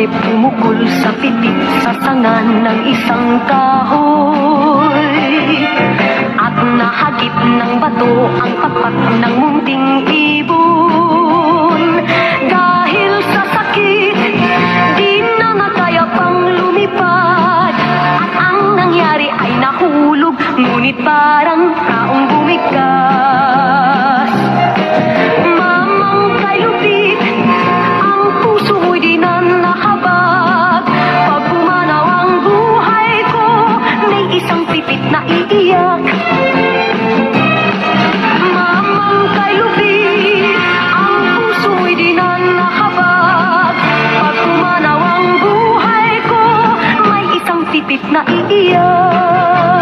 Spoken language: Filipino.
Bakit tumukol sa pitik sa sangan ng isang kahoy? At nahagip ng bato ang tapat ng munting ibon. Dahil sa sakit, di na nga kaya pang lumipad. At ang nangyari ay nahulog, ngunit parang taong bumigkas. Mamang kay Lupit, ang puso mo'y di na nahabag. Pag pumanaw ang buhay ko, may isang pipit na iiyak. Mamang kay Lupit, ang puso mo'y di na nahabag. Pag pumanaw ang buhay ko, may isang pipit na iiyak.